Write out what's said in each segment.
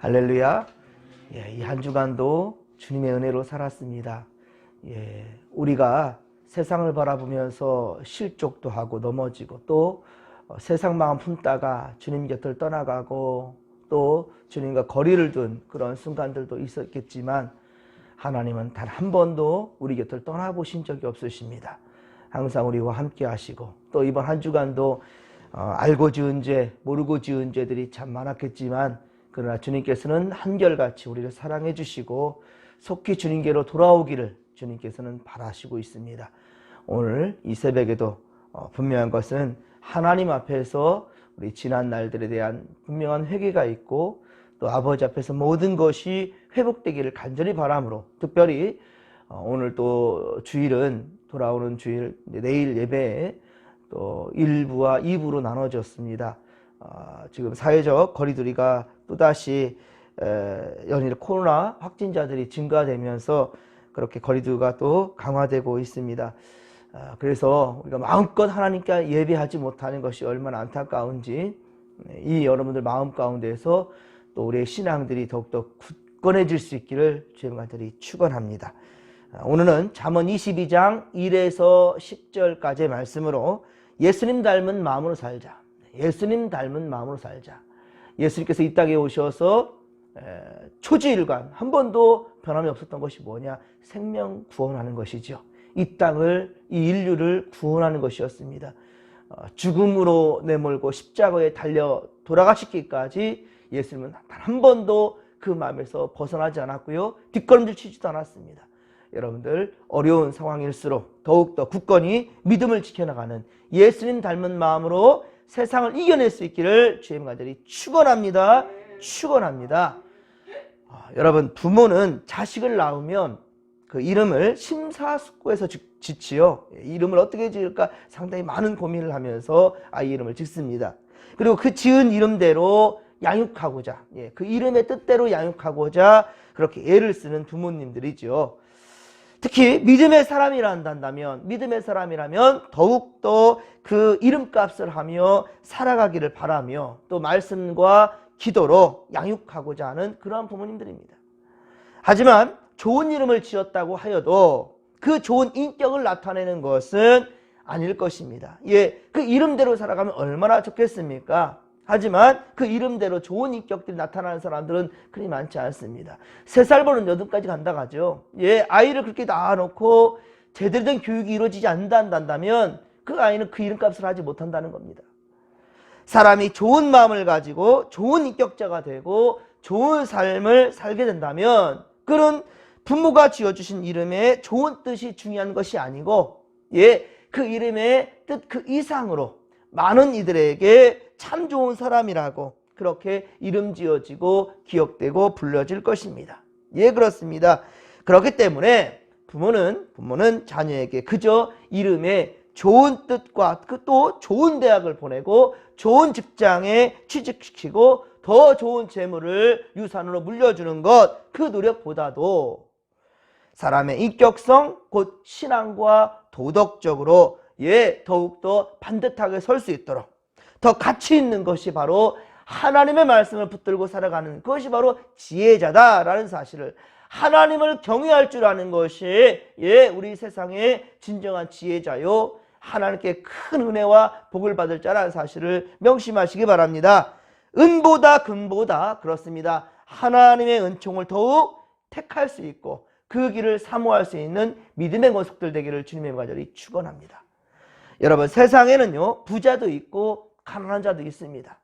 할렐루야. 이 한 주간도 주님의 은혜로 살았습니다. 우리가 세상을 바라보면서 실족도 하고 넘어지고 또 세상 마음 품다가 주님 곁을 떠나가고 또 주님과 거리를 둔 그런 순간들도 있었겠지만 하나님은 단 한 번도 우리 곁을 떠나보신 적이 없으십니다. 항상 우리와 함께 하시고 또 이번 한 주간도 알고 지은 죄, 모르고 지은 죄들이 참 많았겠지만 그러나 주님께서는 한결같이 우리를 사랑해 주시고 속히 주님께로 돌아오기를 주님께서는 바라시고 있습니다. 오늘 이 새벽에도 분명한 것은 하나님 앞에서 우리 지난 날들에 대한 분명한 회개가 있고 또 아버지 앞에서 모든 것이 회복되기를 간절히 바람으로 특별히 오늘 또 주일은 돌아오는 주일 내일 예배에 또 1부와 2부로 나눠졌습니다. 지금 사회적 거리두기가 또다시 연일 코로나 확진자들이 증가되면서 그렇게 거리두기가 또 강화되고 있습니다. 그래서 우리가 마음껏 하나님께 예배하지 못하는 것이 얼마나 안타까운지 이 여러분들 마음 가운데서 또 우리의 신앙들이 더욱더 굳건해질 수 있기를 주님 간절히 축원합니다. 오늘은 잠언 22장 1에서 10절까지의 말씀으로 예수님 닮은 마음으로 살자. 예수님 닮은 마음으로 살자. 예수님께서 이 땅에 오셔서 초지일관 한 번도 변함이 없었던 것이 뭐냐? 생명 구원하는 것이죠. 이 땅을, 이 인류를 구원하는 것이었습니다. 죽음으로 내몰고 십자가에 달려 돌아가시기까지 예수님은 단 한 번도 그 마음에서 벗어나지 않았고요. 뒷걸음질 치지도 않았습니다. 여러분들 어려운 상황일수록 더욱더 굳건히 믿음을 지켜나가는 예수님 닮은 마음으로 세상을 이겨낼 수 있기를 주님 간절히 축원합니다. 축원합니다. 여러분 부모는 자식을 낳으면 그 이름을 심사숙고해서 짓지요. 이름을 어떻게 지을까 상당히 많은 고민을 하면서 아이 이름을 짓습니다. 그리고 그 지은 이름대로 양육하고자 그 이름의 뜻대로 양육하고자 그렇게 애를 쓰는 부모님들이죠. 특히 믿음의 사람이란다면 믿음의 사람이라면 더욱더 그 이름값을 하며 살아가기를 바라며 또 말씀과 기도로 양육하고자 하는 그러한 부모님들입니다. 하지만 좋은 이름을 지었다고 하여도 그 좋은 인격을 나타내는 것은 아닐 것입니다. 그 이름대로 살아가면 얼마나 좋겠습니까? 하지만 그 이름대로 좋은 인격들이 나타나는 사람들은 그리 많지 않습니다. 3살 버는 8까지 간다 가죠. 아이를 그렇게 낳아놓고 제대로 된 교육이 이루어지지 않는다면 그 아이는 그 이름값을 하지 못한다는 겁니다. 사람이 좋은 마음을 가지고 좋은 인격자가 되고 좋은 삶을 살게 된다면 그런 부모가 지어주신 이름의 좋은 뜻이 중요한 것이 아니고 그 이름의 뜻 그 이상으로 많은 이들에게 참 좋은 사람이라고 그렇게 이름 지어지고 기억되고 불려질 것입니다. 그렇습니다. 그렇기 때문에 부모는 자녀에게 그저 이름에 좋은 뜻과 또 좋은 대학을 보내고 좋은 직장에 취직시키고 더 좋은 재물을 유산으로 물려주는 것 그 노력보다도 사람의 인격성 곧 신앙과 도덕적으로 더욱더 반듯하게 설 수 있도록 더 가치 있는 것이 바로 하나님의 말씀을 붙들고 살아가는 그것이 바로 지혜자다라는 사실을 하나님을 경외할 줄 아는 것이 우리 세상의 진정한 지혜자요 하나님께 큰 은혜와 복을 받을 자라는 사실을 명심하시기 바랍니다. 은보다 금보다 그렇습니다. 하나님의 은총을 더욱 택할 수 있고 그 길을 사모할 수 있는 믿음의 권속들 되기를 주님의 간절히 축원합니다. 여러분 세상에는요 부자도 있고 가난한 자도 있습니다.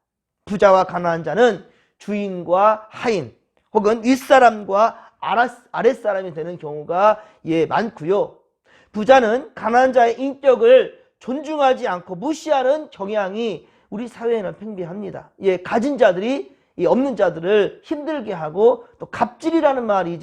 부자와 가난한 자는 주인과 하인 혹은 윗사람과 아랫사람이 되는 경우가 많고요. 부자는 가난한 자의 인격을 존중하지 않고 무시하는 경향이 우리 사회에는 팽배합니다. 가진 자들이 없는 자들을 힘들게 하고 또 갑질이라는 말이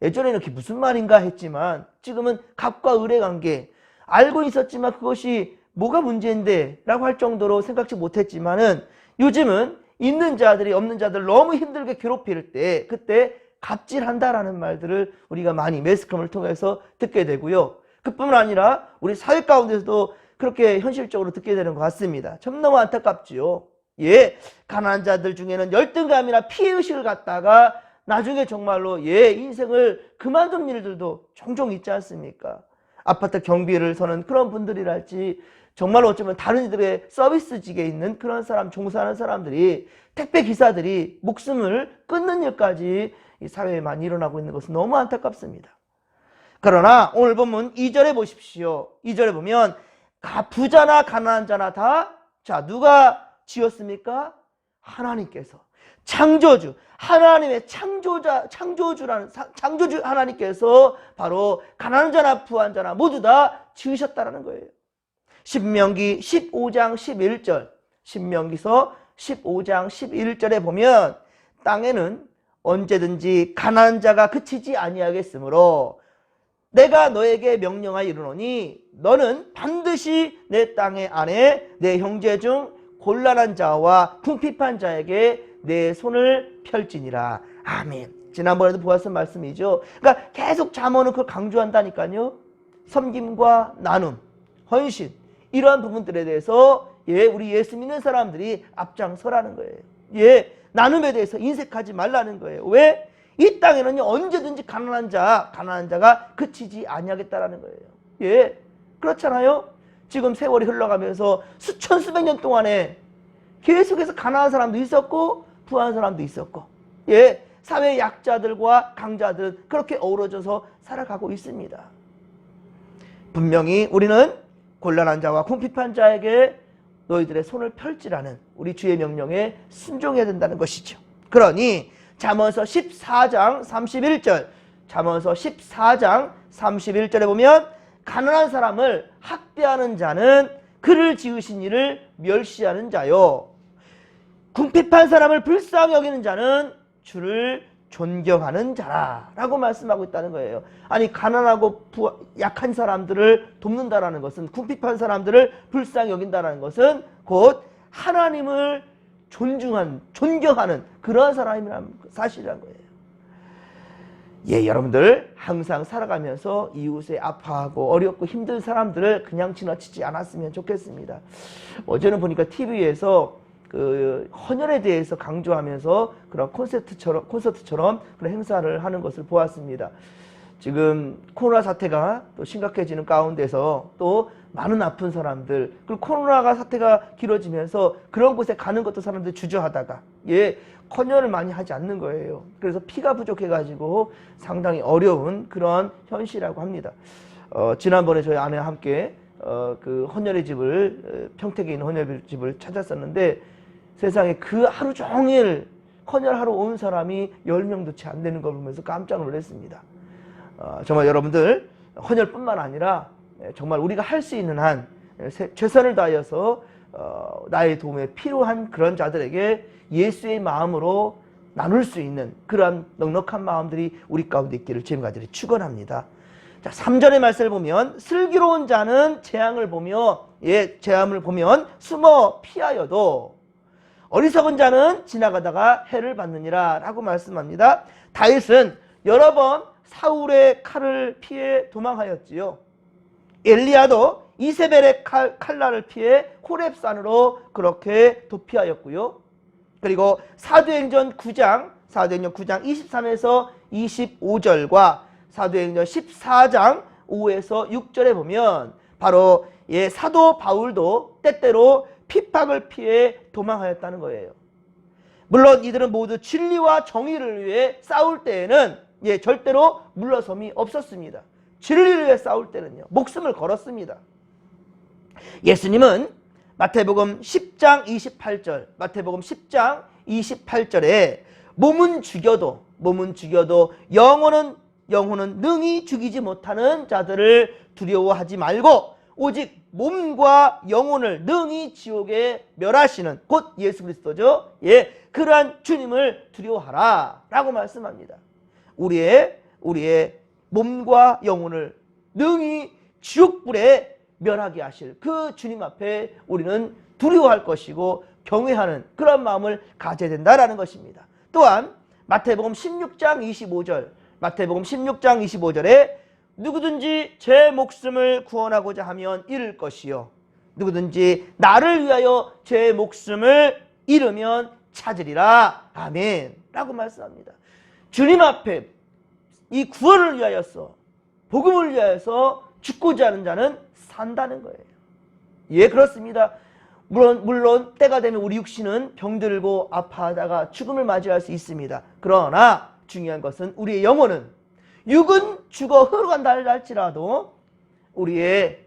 예전에는 그게 무슨 말인가 했지만 지금은 갑과 을의 관계 알고 있었지만 그것이 뭐가 문제인데 라고 할 정도로 생각지 못했지만은 요즘은 있는 자들이 없는 자들을 너무 힘들게 괴롭힐 때 그때 갑질한다라는 말들을 우리가 많이 매스컴을 통해서 듣게 되고요. 그뿐만 아니라 우리 사회 가운데서도 그렇게 현실적으로 듣게 되는 것 같습니다. 참 너무 안타깝지요. 예, 가난한 자들 중에는 열등감이나 피해의식을 갖다가 나중에 정말로 예, 인생을 그만둔 일들도 종종 있지 않습니까? 아파트 경비를 서는 그런 분들이랄지 정말 어쩌면 다른 이들의 서비스직에 있는 그런 사람, 종사하는 사람들이, 택배 기사들이 목숨을 끊는 일까지 이 사회에 많이 일어나고 있는 것은 너무 안타깝습니다. 그러나 오늘 본문 2절에 보십시오. 2절에 보면 부자나 가난한 자나 다, 자, 누가 지었습니까? 하나님께서. 창조주, 하나님의 창조주 하나님께서 바로 가난한 자나 부한 자나 모두 다 지으셨다라는 거예요. 신명기 15장 11절, 신명기서 15장 11절에 보면 땅에는 언제든지 가난한 자가 그치지 아니하겠으므로 내가 너에게 명령하여 이르노니 너는 반드시 내 땅의 안에 내 형제 중 곤란한 자와 궁핍한 자에게 내 손을 펼지니라. 아멘. 지난번에도 보았던 말씀이죠. 그러니까 계속 잠언은 그걸 강조한다니까요. 섬김과 나눔, 헌신, 이러한 부분들에 대해서 예, 우리 예수 믿는 사람들이 앞장서라는 거예요. 예, 나눔에 대해서 인색하지 말라는 거예요. 왜? 이 땅에는요, 언제든지 가난한 자가 그치지 아니하겠다라는 거예요. 예, 그렇잖아요. 지금 세월이 흘러가면서 수천 수백 년 동안에 계속해서 가난한 사람도 있었고 부한 사람도 있었고, 예, 사회 약자들과 강자들은 그렇게 어우러져서 살아가고 있습니다. 분명히 우리는 곤란한 자와 궁핍한 자에게 너희들의 손을 펼치라는 우리 주의 명령에 순종해야 된다는 것이죠. 그러니 잠언서 14장 31절, 잠언서 14장 31절에 보면 가난한 사람을 학대하는 자는 그를 지으신 이를 멸시하는 자요, 궁핍한 사람을 불쌍히 여기는 자는 주를 존경하는 자라 라고 말씀하고 있다는 거예요. 아니, 가난하고 약한 사람들을 돕는다라는 것은, 궁핍한 사람들을 불쌍히 여긴다는 것은 곧 하나님을 존경하는 그러한 사람이라는 사실이란 거예요. 예, 여러분들 항상 살아가면서 이웃에 아파하고 어렵고 힘든 사람들을 그냥 지나치지 않았으면 좋겠습니다. 어제는 보니까 TV에서 그 헌혈에 대해서 강조하면서 그런 콘서트처럼 그런 행사를 하는 것을 보았습니다. 지금 코로나 사태가 또 심각해지는 가운데서 또 많은 아픈 사람들, 그리고 코로나가 사태가 길어지면서 그런 곳에 가는 것도 사람들이 주저하다가 예, 헌혈을 많이 하지 않는 거예요. 그래서 피가 부족해가지고 상당히 어려운 그런 현실이라고 합니다. 지난번에 저희 아내와 함께 그 헌혈의 집을, 평택에 있는 헌혈의 집을 찾았었는데 세상에 그 하루 종일 헌혈하러 온 사람이 10명도 채 안 되는 걸 보면서 깜짝 놀랐습니다. 정말 여러분들 헌혈뿐만 아니라 정말 우리가 할 수 있는 한 최선을 다하여서 나의 도움에 필요한 그런 자들에게 예수의 마음으로 나눌 수 있는 그러한 넉넉한 마음들이 우리 가운데 있기를 주님과 간절히 축원합니다. 자, 3절의 말씀을 보면 슬기로운 자는 재앙을 보면 숨어 피하여도 어리석은 자는 지나가다가 해를 받느니라 라고 말씀합니다. 다윗은 여러 번 사울의 칼을 피해 도망하였지요. 엘리야도 이세벨의 칼날을 피해 호렙산으로 그렇게 도피하였고요. 그리고 사도행전 9장 23에서 25절과 사도행전 14장 5에서 6절에 보면 바로 사도 바울도 때때로 핍박을 피해 도망하였다는 거예요. 물론 이들은 모두 진리와 정의를 위해 싸울 때에는 절대로 물러섬이 없었습니다. 진리를 위해 싸울 때는요, 목숨을 걸었습니다. 예수님은 마태복음 10장 28절에 몸은 죽여도 영혼은 능히 죽이지 못하는 자들을 두려워하지 말고 오직 몸과 영혼을 능히 지옥에 멸하시는 곧 예수 그리스도죠. 그러한 주님을 두려워하라 라고 말씀합니다. 우리의 몸과 영혼을 능히 지옥불에 멸하게 하실 그 주님 앞에 우리는 두려워할 것이고 경외하는 그런 마음을 가져야 된다라는 것입니다. 또한 마태복음 16장 25절에 누구든지 제 목숨을 구원하고자 하면 잃을 것이요 누구든지 나를 위하여 제 목숨을 잃으면 찾으리라. 아멘. 라고 말씀합니다. 주님 앞에 이 구원을 위하여서, 복음을 위하여서 죽고자 하는 자는 산다는 거예요. 예, 그렇습니다. 물론 때가 되면 우리 육신은 병들고 아파하다가 죽음을 맞이할 수 있습니다. 그러나 중요한 것은 우리의 영혼은, 육은 죽어 흘러간다 할지라도 우리의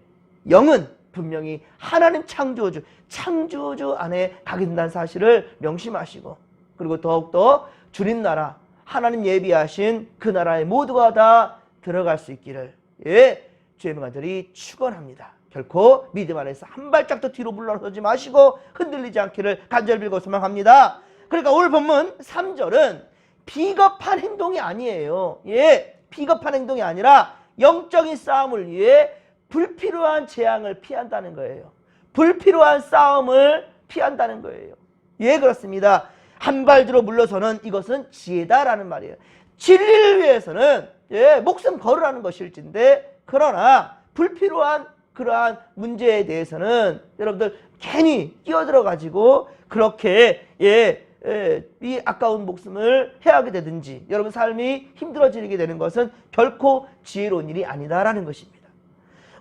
영은 분명히 하나님 창조주 안에 가게 된다는 사실을 명심하시고, 그리고 더욱더 주님 나라, 하나님 예비하신 그 나라에 모두가 다 들어갈 수 있기를, 예, 주의 명한들이 축원합니다. 결코 믿음 안에서 한 발짝도 뒤로 물러서지 마시고 흔들리지 않기를 간절히 빌고 소망합니다. 그러니까 오늘 본문 3절은 비겁한 행동이 아니에요. 예, 비겁한 행동이 아니라 영적인 싸움을 위해 불필요한 재앙을 피한다는 거예요. 불필요한 싸움을 피한다는 거예요. 예, 그렇습니다. 한 발 뒤로 물러서는 이것은 지혜다라는 말이에요. 진리를 위해서는, 예, 목숨 걸으라는 것일진데, 그러나 불필요한 그러한 문제에 대해서는 여러분들 괜히 끼어들어 가지고 그렇게 이 아까운 목숨을 해하게 되든지 여러분 삶이 힘들어지게 되는 것은 결코 지혜로운 일이 아니다라는 것입니다.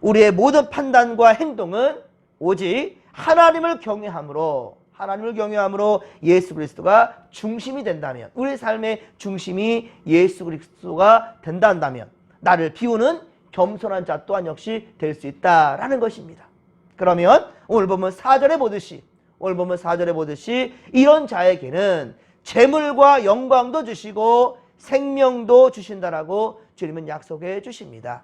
우리의 모든 판단과 행동은 오직 하나님을 경외함으로 예수 그리스도가 중심이 된다면, 우리의 삶의 중심이 예수 그리스도가 된다면 나를 비우는 겸손한 자 또한 역시 될 수 있다라는 것입니다. 그러면 오늘 보면 4절에 보듯이 이런 자에게는 재물과 영광도 주시고 생명도 주신다라고 주님은 약속해 주십니다.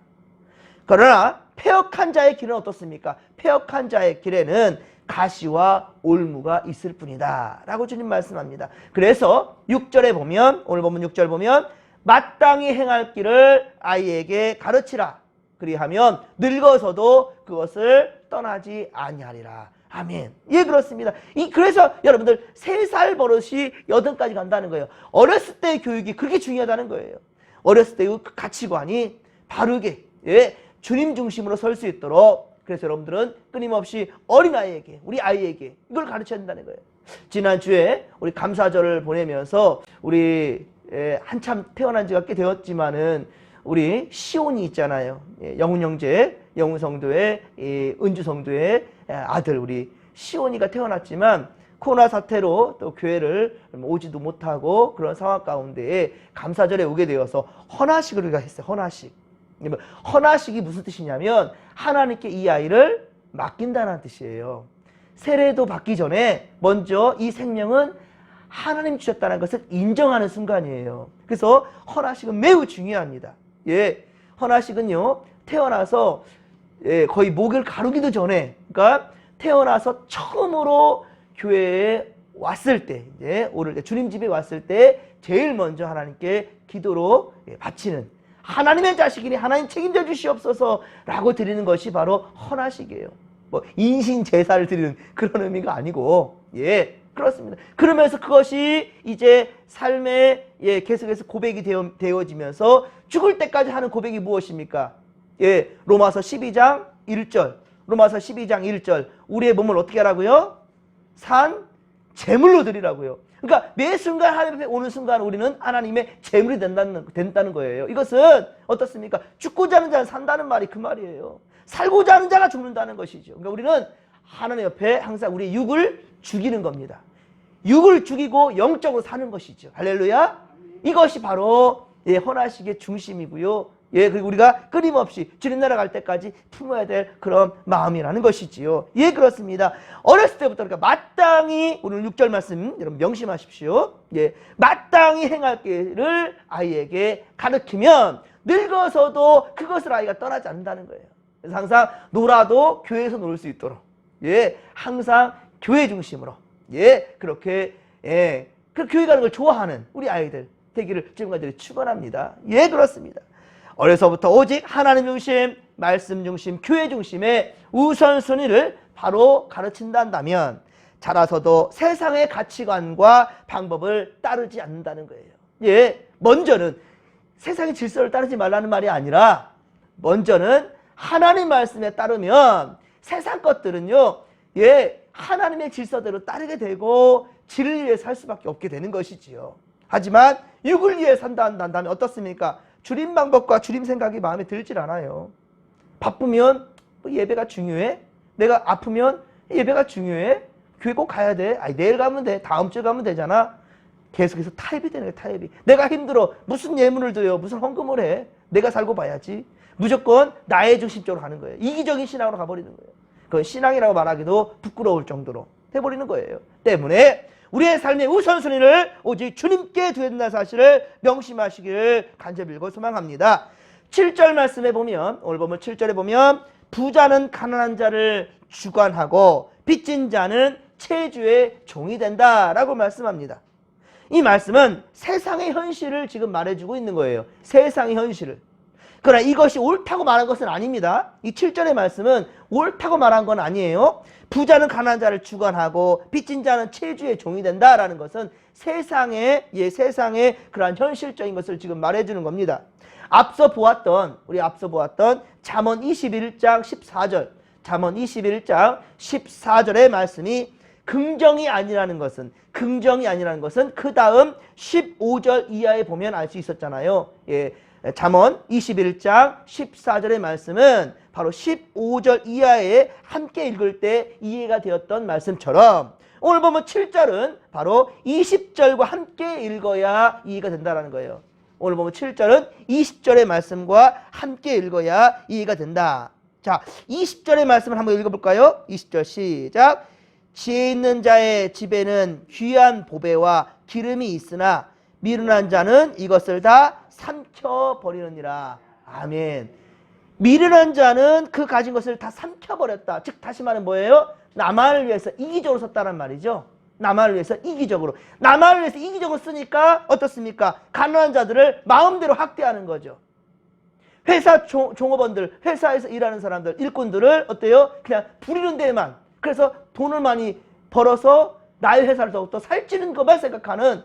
그러나 패역한 자의 길은 어떻습니까? 패역한 자의 길에는 가시와 올무가 있을 뿐이다 라고 주님 말씀합니다. 그래서 6절에 보면, 오늘 보면 6절 보면 마땅히 행할 길을 아이에게 가르치라. 그리하면 늙어서도 그것을 떠나지 아니하리라. 아멘. 예, 그렇습니다. 그래서 여러분들 3살 버릇이 8까지 간다는 거예요. 어렸을 때의 교육이 그렇게 중요하다는 거예요. 어렸을 때의 가치관이 바르게, 예, 주님 중심으로 설 수 있도록, 그래서 여러분들은 끊임없이 어린아이에게, 우리 아이에게 이걸 가르쳐야 된다는 거예요. 지난주에 우리 감사절을 보내면서 우리 한참 태어난 지가 꽤 되었지만은 우리 시온이 있잖아요. 영훈 형제, 영훈 성도의 은주 성도의 아들 우리 시온이가 태어났지만 코로나 사태로 또 교회를 오지도 못하고 그런 상황 가운데에 감사절에 오게 되어서 헌화식을 우리가 했어요. 헌화식이 무슨 뜻이냐면 하나님께 이 아이를 맡긴다는 뜻이에요. 세례도 받기 전에 먼저 이 생명은 하나님 주셨다는 것을 인정하는 순간이에요. 그래서 헌화식은 매우 중요합니다. 예, 헌화식은요 태어나서 거의 목을 가르기도 전에, 그러니까 태어나서 처음으로 교회에 왔을 때, 오를 때, 주님 집에 왔을 때 제일 먼저 하나님께 기도로 바치는, 하나님의 자식이니 하나님 책임져 주시옵소서라고 드리는 것이 바로 헌화식이에요. 뭐 인신 제사를 드리는 그런 의미가 아니고, 예, 그렇습니다. 그러면서 그것이 이제 삶에 계속해서 고백이 되어지면서 죽을 때까지 하는 고백이 무엇입니까? 예, 로마서 12장 1절. 우리의 몸을 어떻게 하라고요? 산 제물로 드리라고요. 그러니까 매 순간 하나님 앞에 오는 순간 우리는 하나님의 제물이 된다는 거예요. 이것은 어떻습니까? 죽고자 하는 자는 산다는 말이 그 말이에요. 살고자 하는 자가 죽는다는 것이죠. 그러니까 우리는 하나님 옆에 항상 우리의 육을 죽이는 겁니다. 육을 죽이고 영적으로 사는 것이죠. 할렐루야. 이것이 바로 헌화식의 중심이고요. 예, 그리고 우리가 끊임없이 주님 나라 갈 때까지 품어야 될 그런 마음이라는 것이지요. 예, 그렇습니다. 어렸을 때부터 그러니까 마땅히, 오늘 6절 말씀 여러분 명심하십시오. 예, 마땅히 행할 길을 아이에게 가르치면 늙어서도 그것을 아이가 떠나지 않는다는 거예요. 그래서 항상 놀아도 교회에서 놀 수 있도록, 예, 항상 교회 중심으로, 예, 그렇게, 예, 그 교회 가는 걸 좋아하는 우리 아이들 되기를 지금까지 축원합니다. 예, 그렇습니다. 어려서부터 오직 하나님 중심, 말씀 중심, 교회 중심의 우선순위를 바로 가르친다면 자라서도 세상의 가치관과 방법을 따르지 않는다는 거예요. 예, 먼저는 세상의 질서를 따르지 말라는 말이 아니라 먼저는 하나님 말씀에 따르면 세상 것들은요, 예, 하나님의 질서대로 따르게 되고 질을 위해 살 수밖에 없게 되는 것이지요. 하지만 육을 위해 산다 한다면 어떻습니까? 줄임 방법과 줄임 생각이 마음에 들질 않아요. 바쁘면 예배가 중요해? 내가 아프면 예배가 중요해? 교회 꼭 가야 돼? 아니, 내일 가면 돼. 다음 주에 가면 되잖아. 계속해서 타협이 되는 거예요. 타협이. 내가 힘들어. 무슨 예물을 드려? 무슨 헌금을 해? 내가 살고 봐야지. 무조건 나의 중심적으로 가는 거예요. 이기적인 신앙으로 가버리는 거예요. 그건 신앙이라고 말하기도 부끄러울 정도로 해버리는 거예요. 때문에 우리의 삶의 우선순위를 오직 주님께 두어야 된다는 사실을 명심하시기를 간절히 빌고 소망합니다. 7절 말씀에 보면, 오늘 보면 7절에 보면 부자는 가난한 자를 주관하고 빚진 자는 채주의 종이 된다라고 말씀합니다. 이 말씀은 세상의 현실을 지금 말해주고 있는 거예요. 세상의 현실을. 그러나 이것이 옳다고 말한 것은 아닙니다. 이 7절의 말씀은 옳다고 말한 건 아니에요. 부자는 가난한 자를 주관하고 빚진 자는 채주의 종이 된다라는 것은 세상의 그러한 현실적인 것을 지금 말해주는 겁니다. 앞서 보았던 잠언 21장 14절, 잠언 21장 14절의 말씀이 긍정이 아니라는 것은 그 다음 15절 이하에 보면 알 수 있었잖아요. 잠언 21장 14절의 말씀은 바로 15절 이하에 함께 읽을 때 이해가 되었던 말씀처럼 오늘 보면 7절은 바로 20절과 함께 읽어야 이해가 된다는 거예요. 오늘 보면 7절은 20절의 말씀과 함께 읽어야 이해가 된다. 자, 20절의 말씀을 한번 읽어볼까요? 20절 시작. 지혜 있는 자의 집에는 귀한 보배와 기름이 있으나 미련한 자는 이것을 다 삼켜버리느니라. 아멘. 미련한 자는 그 가진 것을 다 삼켜버렸다. 즉 다시 말하면 뭐예요? 나만을 위해서 이기적으로 썼다는 말이죠. 나만을 위해서 이기적으로. 나만을 위해서 이기적으로 쓰니까 어떻습니까? 가난한 자들을 마음대로 학대하는 거죠. 회사 종업원들, 회사에서 일하는 사람들, 일꾼들을 어때요? 그냥 부리는 데에만. 그래서 돈을 많이 벌어서 나의 회사를 더욱더 살찌는 것만 생각하는,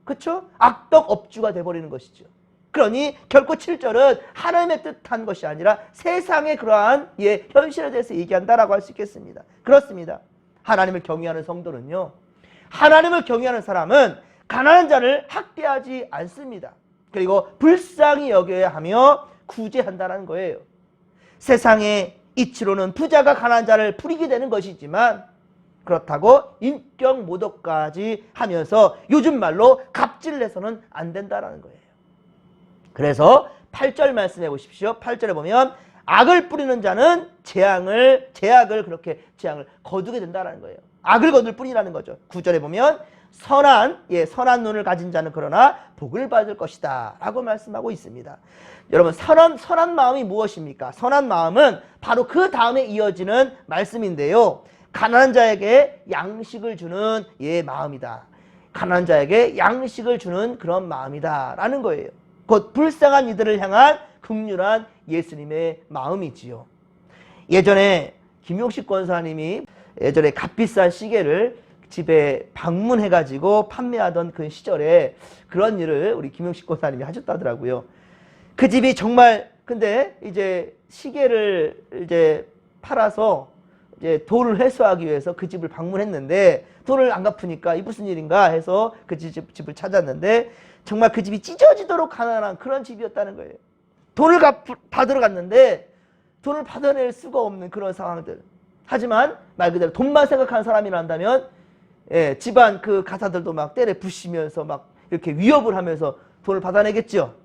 그렇죠? 악덕 업주가 돼버리는 것이죠. 그러니 결코 7절은 하나님의 뜻한 것이 아니라 세상의 그러한 현실에 대해서 얘기한다라고 할 수 있겠습니다. 그렇습니다. 하나님을 경외하는 성도는요, 하나님을 경외하는 사람은 가난한 자를 학대하지 않습니다. 그리고 불쌍히 여겨야 하며 구제한다는 거예요. 세상의 이치로는 부자가 가난한 자를 부리게 되는 것이지만 그렇다고 인격 모독까지 하면서 요즘 말로 갑질을 해서는 안 된다는 거예요. 그래서 8절 말씀해 보십시오. 8절에 보면 악을 뿌리는 자는 재앙을 거두게 된다는 거예요. 악을 거둘 뿐이라는 거죠. 9절에 보면 선한 눈을 가진 자는 그러나 복을 받을 것이다 라고 말씀하고 있습니다. 여러분, 선한 마음이 무엇입니까? 선한 마음은 바로 그 다음에 이어지는 말씀인데요. 가난한 자에게 양식을 주는 마음이다. 가난한 자에게 양식을 주는 그런 마음이다 라는 거예요. 곧 불쌍한 이들을 향한 긍휼한 예수님의 마음이지요. 예전에 김용식 권사님이 예전에 값비싼 시계를 집에 방문해가지고 판매하던 그 시절에 그런 일을 우리 김용식 권사님이 하셨다더라고요. 그 집이 정말, 근데 이제 시계를 이제 팔아서 이제 돈을 회수하기 위해서 그 집을 방문했는데 돈을 안 갚으니까 이 무슨 일인가 해서 그 집을 찾았는데 정말 그 집이 찢어지도록 가난한 그런 집이었다는 거예요. 돈을 받으러 갔는데 돈을 받아낼 수가 없는 그런 상황들. 하지만 말 그대로 돈만 생각하는 사람이란다면 집안 그 가사들도 막 때려 부시면서 막 이렇게 위협을 하면서 돈을 받아내겠죠.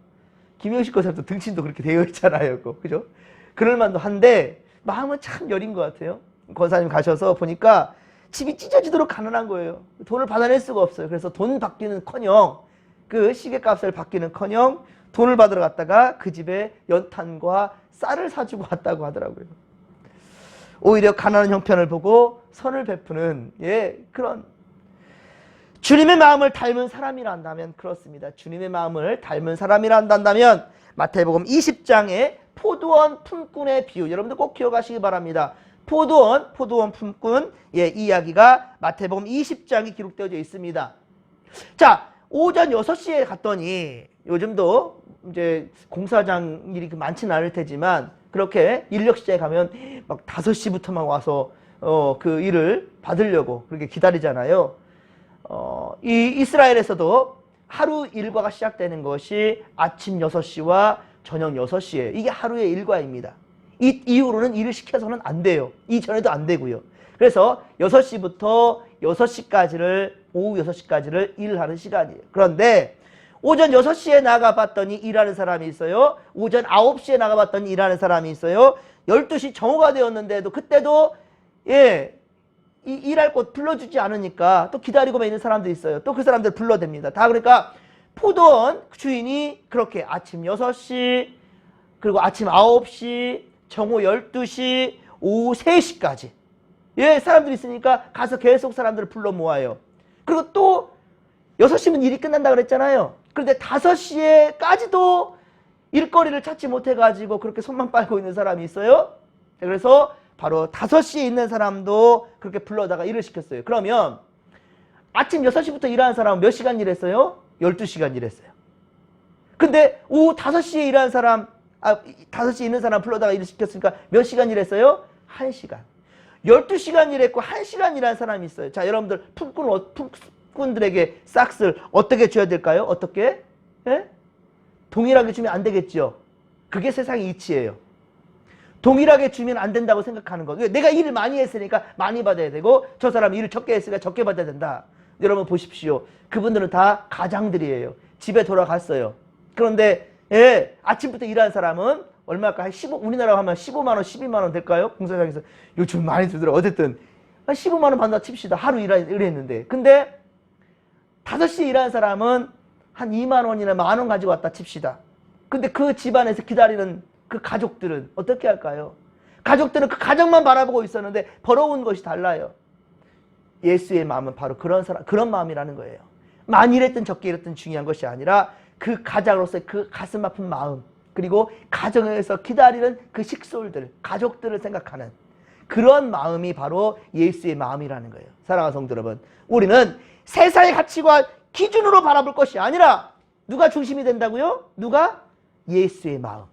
김영식 권사님도 등신도 그렇게 되어 있잖아요. 그죠? 그럴만도 한데 마음은 참 여린 것 같아요. 권사님 가셔서 보니까 집이 찢어지도록 가난한 거예요. 돈을 받아낼 수가 없어요. 그래서 돈 받기는커녕 그 시계값을 받기는커녕 돈을 받으러 갔다가 그 집에 연탄과 쌀을 사주고 왔다고 하더라고요. 오히려 가난한 형편을 보고 선을 베푸는 그런 주님의 마음을 닮은 사람이라 한다면 그렇습니다. 주님의 마음을 닮은 사람이라 한다면 마태복음 20장의 포도원 품꾼의 비유, 여러분들 꼭 기억하시기 바랍니다. 포도원 품꾼 이야기가 마태복음 20장에 기록되어져 있습니다. 자, 오전 6시에 갔더니 요즘도 이제 공사장 일이 많지는 않을 테지만 그렇게 인력 시장에 가면 막 5시부터 막 와서 그 일을 받으려고 그렇게 기다리잖아요. 이 이스라엘에서도 하루 일과가 시작되는 것이 아침 6시와 저녁 6시예요. 이게 하루의 일과입니다. 이 이후로는 일을 시켜서는 안 돼요. 이전에도 안 되고요. 그래서 6시부터 6시까지를, 오후 6시까지를 일하는 시간이에요. 그런데 오전 6시에 나가봤더니 일하는 사람이 있어요. 오전 9시에 나가봤더니 일하는 사람이 있어요. 12시 정오가 되었는데도 그때도 일할 곳 불러주지 않으니까 또 기다리고만 있는 사람도 있어요. 또 그 사람들 불러댑니다. 다 그러니까 포도원 주인이 그렇게 아침 6시, 그리고 아침 9시, 정오 12시, 오후 3시까지 사람들이 있으니까 가서 계속 사람들을 불러 모아요. 그리고 또 6시면 일이 끝난다 그랬잖아요. 그런데 5시에까지도 일거리를 찾지 못해가지고 그렇게 손만 빨고 있는 사람이 있어요. 그래서 바로 5시에 있는 사람도 그렇게 불러다가 일을 시켰어요. 그러면 아침 6시부터 일하는 사람은 몇 시간 일했어요? 12시간 일했어요. 근데 오후 5시에 일하는 사람, 5시에 있는 사람 불러다가 일을 시켰으니까 몇 시간 일했어요? 1시간. 12시간 일했고 1시간 일하는 사람이 있어요. 자, 여러분들 품꾼들에게 싹스를 어떻게 줘야 될까요? 어떻게? 동일하게 주면 안 되겠죠. 그게 세상의 이치예요. 동일하게 주면 안 된다고 생각하는 거. 내가 일을 많이 했으니까 많이 받아야 되고 저 사람이 일을 적게 했으니까 적게 받아야 된다. 여러분 보십시오. 그분들은 다 가장들이에요. 집에 돌아갔어요. 그런데 아침부터 일하는 사람은 얼마일까? 우리나라로 하면 15만 원, 12만 원 될까요? 공사장에서 요즘 많이 주더라고요. 어쨌든 15만 원 받는다 칩시다. 하루 일했는데. 근데 5시에 일하는 사람은 한 2만 원이나 1만 원 가지고 왔다 칩시다. 근데 그 집안에서 기다리는 그 가족들은 어떻게 할까요? 가족들은 그 가정만 바라보고 있었는데 벌어온 것이 달라요. 예수의 마음은 바로 그런 마음이라는 거예요. 많이 일했든 적게 일했든 중요한 것이 아니라 그 가장으로서의 그 가슴 아픈 마음, 그리고 가정에서 기다리는 그 식솔들, 가족들을 생각하는 그런 마음이 바로 예수의 마음이라는 거예요. 사랑하는 성도 여러분, 우리는 세상의 가치관 기준으로 바라볼 것이 아니라 누가 중심이 된다고요? 누가? 예수의 마음.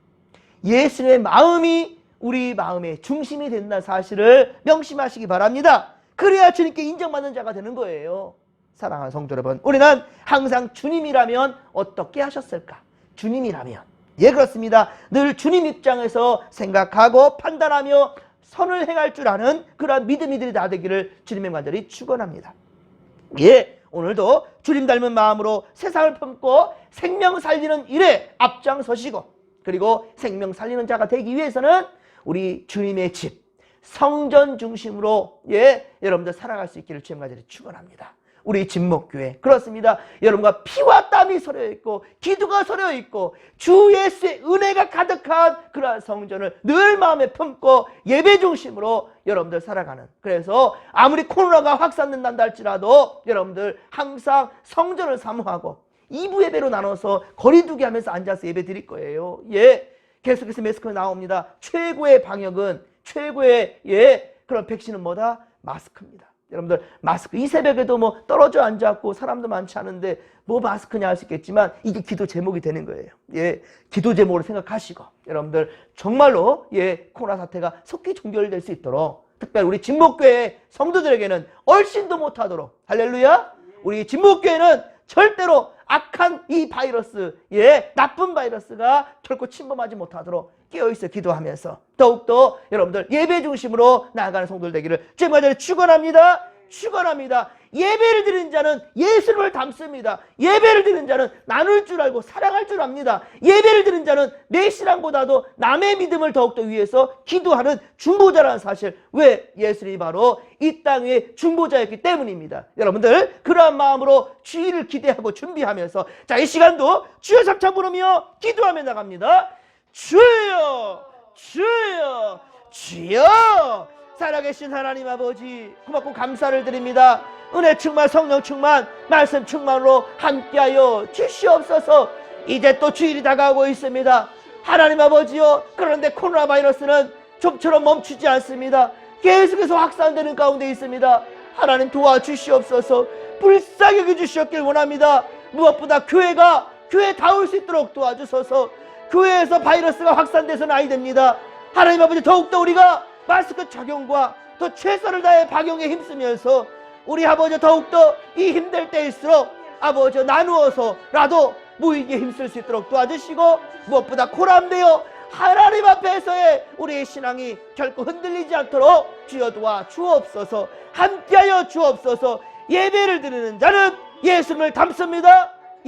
예수의 마음이 우리 마음의 중심이 된다는 사실을 명심하시기 바랍니다. 그래야 주님께 인정받는 자가 되는 거예요. 사랑하는 성도 여러분, 우리는 항상 주님이라면 어떻게 하셨을까? 주님이라면, 그렇습니다. 늘 주님 입장에서 생각하고 판단하며 선을 행할 줄 아는 그러한 믿음이들이 다 되기를 주님의 간절히 축원합니다. 오늘도 주님 닮은 마음으로 세상을 품고 생명 살리는 일에 앞장서시고, 그리고 생명 살리는 자가 되기 위해서는 우리 주님의 집, 성전 중심으로 여러분들 살아갈 수 있기를 주님 간절히 축원합니다. 우리 진목교회, 그렇습니다. 여러분과 피와 땀이 서려 있고 기도가 서려 있고 주 예수의 은혜가 가득한 그러한 성전을 늘 마음에 품고 예배 중심으로 여러분들 살아가는, 그래서 아무리 코로나가 확산된다 할지라도 여러분들 항상 성전을 사모하고 2부 예배로 나눠서 거리두기 하면서 앉아서 예배 드릴 거예요. 계속해서 매스크가 나옵니다. 최고의 방역은, 최고의 그런 백신은 뭐다? 마스크입니다. 여러분들 마스크, 이 새벽에도 뭐 떨어져 앉아있고 사람도 많지 않은데 뭐 마스크냐 할 수 있겠지만 이게 기도 제목이 되는 거예요. 기도 제목으로 생각하시고 여러분들 정말로 코로나 사태가 속히 종결될 수 있도록, 특별히 우리 진목교회 성도들에게는 얼씬도 못하도록, 할렐루야, 우리 진목교회는 절대로 악한 이 바이러스, 나쁜 바이러스가 결코 침범하지 못하도록 깨어있어 기도하면서 더욱더 여러분들 예배 중심으로 나아가는 성도들 되기를 주님과 저를 축원합니다. 축원합니다. 예배를 드리는 자는 예수를 담습니다. 예배를 드리는 자는 나눌 줄 알고 사랑할 줄 압니다. 예배를 드리는 자는 내 신앙보다도 남의 믿음을 더욱더 위해서 기도하는 중보자라는 사실, 왜? 예수님이 바로 이 땅의 중보자였기 때문입니다. 여러분들 그러한 마음으로 주일을 기대하고 준비하면서 자, 이 시간도 주여 삼창 부르며 기도하며 나갑니다. 주여, 주여, 주여. 살아계신 하나님 아버지, 고맙고 감사를 드립니다. 은혜 충만, 성령 충만, 말씀 충만으로 함께하여 주시옵소서. 이제 또 주일이 다가오고 있습니다. 하나님 아버지요, 그런데 코로나 바이러스는 좀처럼 멈추지 않습니다. 계속해서 확산되는 가운데 있습니다. 하나님 도와주시옵소서. 불쌍히 여겨주시옵길 원합니다. 무엇보다 교회가 교회다울 수 있도록 도와주소서. 교회에서 바이러스가 확산돼서는 아니 됩니다. 하나님 아버지, 더욱더 우리가 마스크 착용과 또 최선을 다해 방역에 힘쓰면서 우리 아버지 더욱더 이 힘들 때일수록 아버지 나누어서라도 모이기에 힘쓸 수 있도록 도와주시고, 무엇보다 고람되어 하나님 앞에서의 우리의 신앙이 결코 흔들리지 않도록 주여 도와 주옵소서. 함께하여 주옵소서. 예배를 드리는 자는 예수님을 닮습니다.